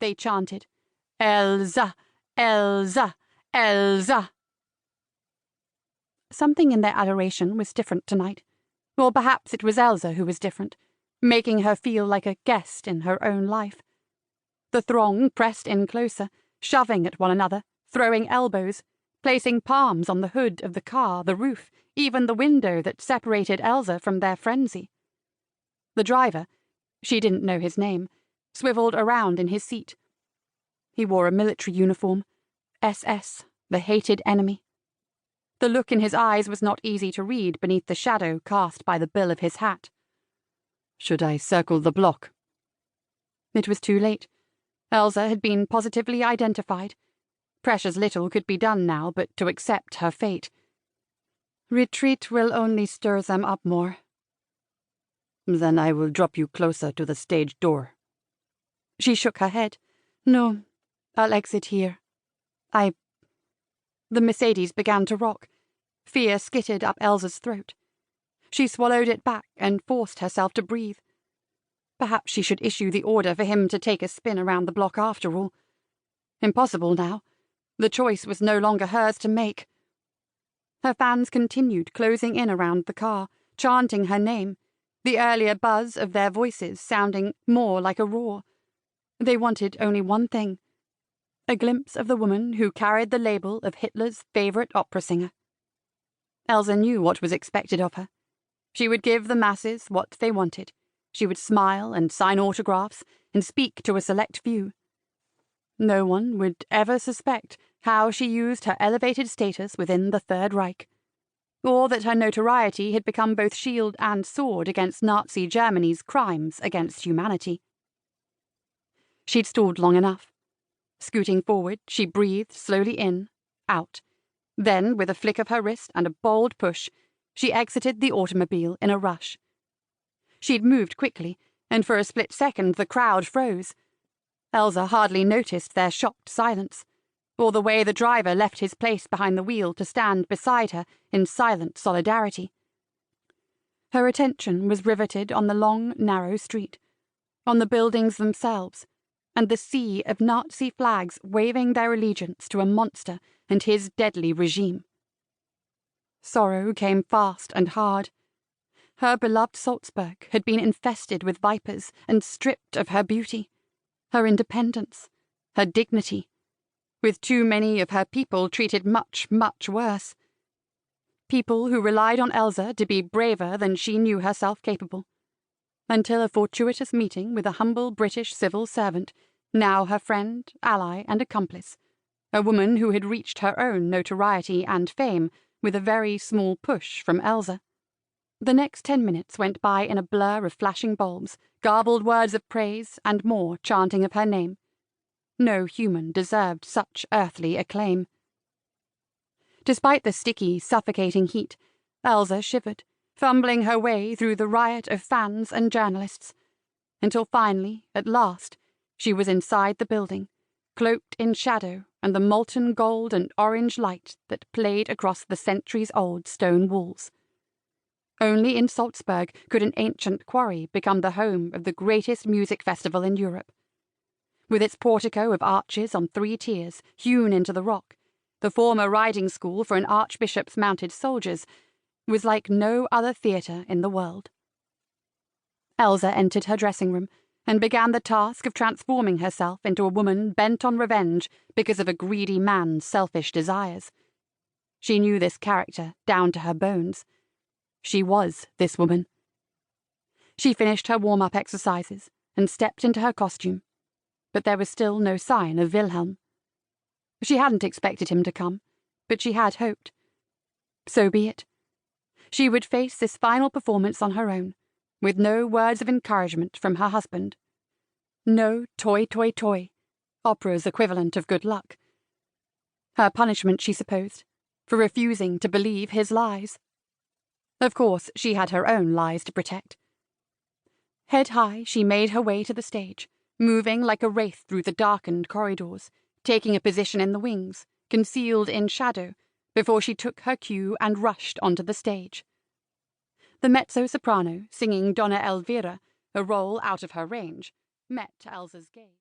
they chanted, "Elsa! Elsa! Elsa!" Something in their adoration was different tonight, or perhaps it was Elsa who was different, making her feel like a guest in her own life. The throng pressed in closer, shoving at one another, throwing elbows, placing palms on the hood of the car, the roof, even the window that separated Elsa from their frenzy. The driver, she didn't know his name, swiveled around in his seat. He wore a military uniform, SS, the hated enemy. The look in his eyes was not easy to read beneath the shadow cast by the bill of his hat. "Should I circle the block?" It was too late. Elsa had been positively identified. Precious little could be done now but to accept her fate. Retreat will only stir them up more. "Then I will drop you closer to the stage door." She shook her head. "No, I'll exit here. The Mercedes began to rock. Fear skittered up Elsa's throat. She swallowed it back and forced herself to breathe. Perhaps she should issue the order for him to take a spin around the block after all. Impossible now. The choice was no longer hers to make. Her fans continued closing in around the car, chanting her name, the earlier buzz of their voices sounding more like a roar. They wanted only one thing: a glimpse of the woman who carried the label of Hitler's favorite opera singer. Elsa knew what was expected of her. She would give the masses what they wanted. She would smile and sign autographs and speak to a select few. No one would ever suspect how she used her elevated status within the Third Reich, or that her notoriety had become both shield and sword against Nazi Germany's crimes against humanity. She'd stalled long enough. Scooting forward, she breathed slowly in, out. Then, with a flick of her wrist and a bold push, she exited the automobile in a rush. She'd moved quickly, and for a split second the crowd froze. Elsa hardly noticed their shocked silence, or the way the driver left his place behind the wheel to stand beside her in silent solidarity. Her attention was riveted on the long, narrow street, on the buildings themselves, and the sea of Nazi flags waving their allegiance to a monster and his deadly regime. Sorrow came fast and hard. Her beloved Salzburg had been infested with vipers and stripped of her beauty, her independence, her dignity, with too many of her people treated much, much worse. People who relied on Elsa to be braver than she knew herself capable, until a fortuitous meeting with a humble British civil servant, now her friend, ally, and accomplice, a woman who had reached her own notoriety and fame with a very small push from Elsa. The next 10 minutes went by in a blur of flashing bulbs, garbled words of praise, and more chanting of her name. No human deserved such earthly acclaim. Despite the sticky, suffocating heat, Elsa shivered, fumbling her way through the riot of fans and journalists, until finally, at last, she was inside the building, cloaked in shadow and the molten gold and orange light that played across the centuries-old stone walls. Only in Salzburg could an ancient quarry become the home of the greatest music festival in Europe. With its portico of arches on 3 tiers, hewn into the rock, the former riding school for an archbishop's mounted soldiers was like no other theatre in the world. Elsa entered her dressing room and began the task of transforming herself into a woman bent on revenge because of a greedy man's selfish desires. She knew this character down to her bones. She was this woman. She finished her warm-up exercises and stepped into her costume, but there was still no sign of Wilhelm. She hadn't expected him to come, but she had hoped. So be it. She would face this final performance on her own, with no words of encouragement from her husband. No toy, opera's equivalent of good luck. Her punishment, she supposed, for refusing to believe his lies. Of course, she had her own lies to protect. Head high, she made her way to the stage, moving like a wraith through the darkened corridors, taking a position in the wings, concealed in shadow, before she took her cue and rushed onto the stage. The mezzo-soprano, singing Donna Elvira, a role out of her range, met Elsa's gaze.